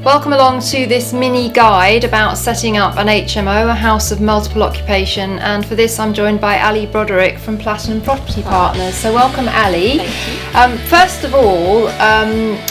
Welcome along to this mini guide about setting up an HMO, a house of multiple occupation, and for this I'm joined by Ali Broderick from Platinum Property Partners. So welcome, Ali. Thank you. First of all,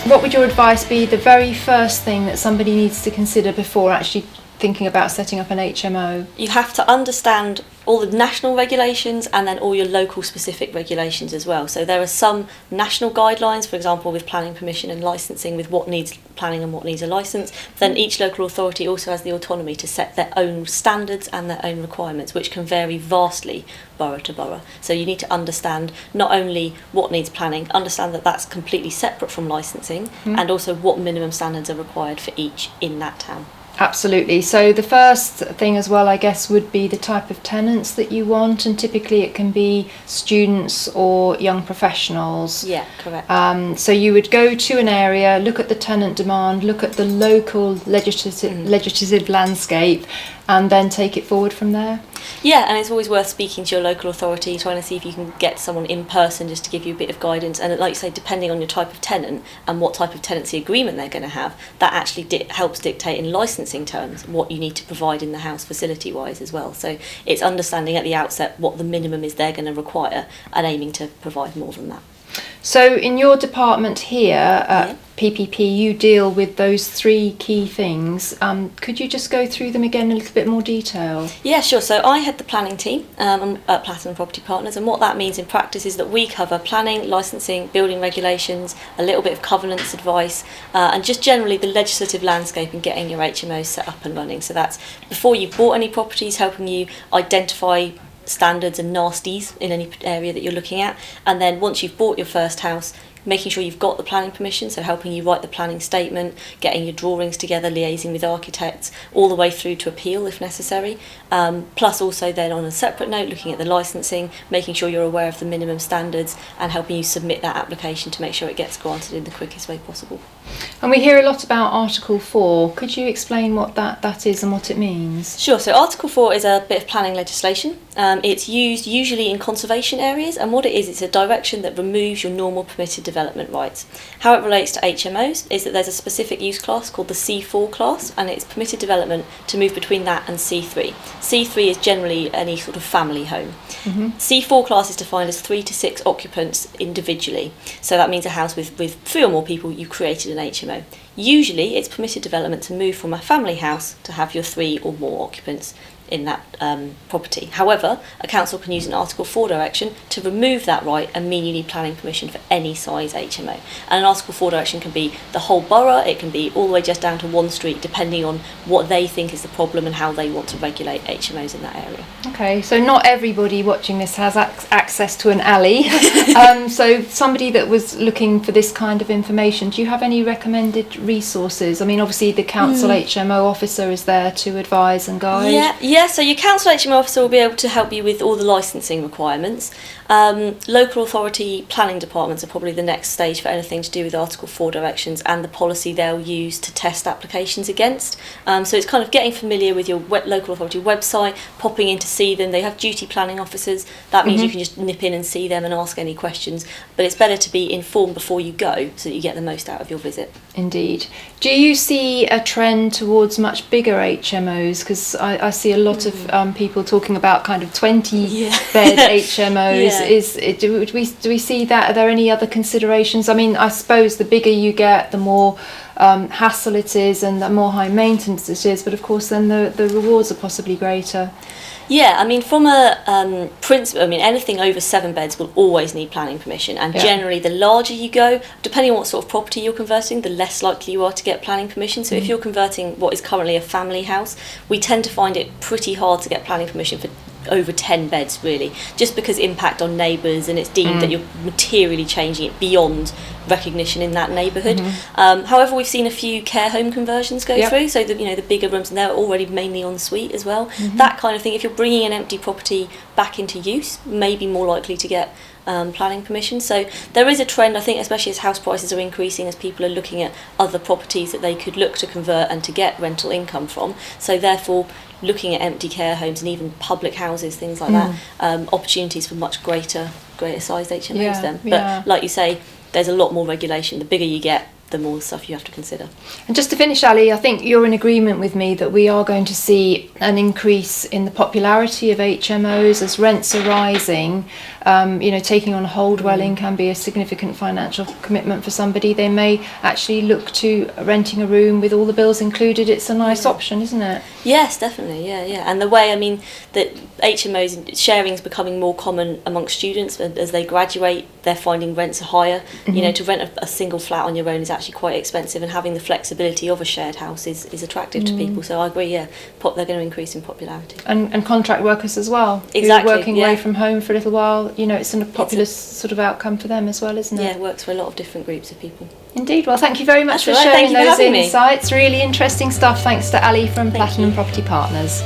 what would your advice be the very first thing that somebody needs to consider before actually thinking about setting up an HMO? You have to understand all the national regulations and then all your local specific regulations as well. So there are some national guidelines, for example, with planning permission and licensing, with what needs planning and what needs a licence. Then each local authority also has the autonomy to set their own standards and their own requirements, which can vary vastly borough to borough. So you need to understand not only what needs planning, understand that that's completely separate from licensing, and also what minimum standards are required for each in that town. Absolutely. So the first thing as well, I guess, would be the type of tenants that you want, and typically it can be students or young professionals. Yeah, correct. So you would go to an area, look at the tenant demand, look at the local legislative landscape, and then take it forward from there. Yeah, and it's always worth speaking to your local authority, trying to see if you can get someone in person just to give you a bit of guidance. And like you say, depending on your type of tenant and what type of tenancy agreement they're going to have, that actually helps dictate in licensing terms what you need to provide in the house facility-wise as well. So it's understanding at the outset what the minimum is they're going to require and aiming to provide more than that. So in your department here at PPP, you deal with those three key things. Could you just go through them again in a little bit more detail? Yeah, sure. So I head the planning team at Platinum Property Partners, and what that means in practice is that we cover planning, licensing, building regulations, a little bit of covenants advice, and just generally the legislative landscape and getting your HMOs set up and running. So that's before you've bought any properties, helping you identify standards and nasties in any area that you're looking at, and then once you've bought your first house, making sure you've got the planning permission, so helping you write the planning statement, getting your drawings together, liaising with architects, all the way through to appeal if necessary. Plus also then on a separate note, looking at the licensing, making sure you're aware of the minimum standards and helping you submit that application to make sure it gets granted in the quickest way possible. And we hear a lot about Article 4. Could you explain what that is and what it means? Sure, so Article 4 is a bit of planning legislation. It's used usually in conservation areas, and what it is, it's a direction that removes your normal permitted development rights. How it relates to HMOs is that there's a specific use class called the C4 class, and it's permitted development to move between that and C3. C3 is generally any sort of family home. C4 class is defined as 3 to 6 occupants individually. So that means a house with 3 or more people, you created an HMO. Usually it's permitted development to move from a family house to have your 3 or more occupants in that property. However, a council can use an Article 4 direction to remove that right and mean you need planning permission for any size HMO. And an Article 4 direction can be the whole borough, it can be all the way just down to one street, depending on what they think is the problem and how they want to regulate HMOs in that area. Okay, so not everybody watching this has access to an alley. So somebody that was looking for this kind of information, do you have any recommended resources? I mean, obviously the council HMO officer is there to advise and guide. Yeah, so your council HMO officer will be able to help you with all the licensing requirements. Local authority planning departments are probably the next stage for anything to do with Article 4 directions and the policy they'll use to test applications against. So it's kind of getting familiar with your local authority website, popping in to see them. They have duty planning officers. That means you can just nip in and see them and ask any questions. But it's better to be informed before you go so that you get the most out of your visit. Indeed. Do you see a trend towards much bigger HMOs? Because I see a lot of people talking about kind of 20 bed HMOs. Do we see that? Are there any other considerations? I mean, I suppose the bigger you get, the more hassle it is and the more high maintenance it is, but of course then the rewards are possibly greater. Yeah, I mean, from a principle, I mean, anything over 7 beds will always need planning permission, and generally the larger you go, depending on what sort of property you're converting, the less likely you are to get planning permission. So if you're converting what is currently a family house, we tend to find it pretty hard to get planning permission for over 10 beds really, just because impact on neighbours, and it's deemed that you're materially changing it beyond recognition in that neighbourhood. However, we've seen a few care home conversions go through, so the bigger rooms, and they're already mainly en suite as well. That kind of thing, if you're bringing an empty property back into use, may be more likely to get planning permission. So there is a trend, I think, especially as house prices are increasing, as people are looking at other properties that they could look to convert and to get rental income from. So therefore, looking at empty care homes and even public houses, things like that, opportunities for much greater sized HMOs then. But like you say, there's a lot more regulation. The bigger you get, the more stuff you have to consider. And just to finish, Ali, I think you're in agreement with me that we are going to see an increase in the popularity of HMOs as rents are rising. Taking on a hold dwelling can be a significant financial commitment for somebody. They may actually look to renting a room with all the bills included. It's a nice option, isn't it? Yes, definitely, yeah. And the way, that HMOs, sharing is becoming more common amongst students. As they graduate, they're finding rents are higher. Mm-hmm. To rent a single flat on your own is actually quite expensive, and having the flexibility of a shared house is attractive to people. So I agree, they're going to increase in popularity. And contract workers as well. Exactly. Who are working away from home for a little while, it's a popular sort of outcome for them as well, isn't it? Yeah, it works for a lot of different groups of people. Indeed. Well, thank you very much That's for all right. sharing those Thank you for having insights. Really interesting stuff. Thanks to Ali from Thank Platinum you. Property Partners.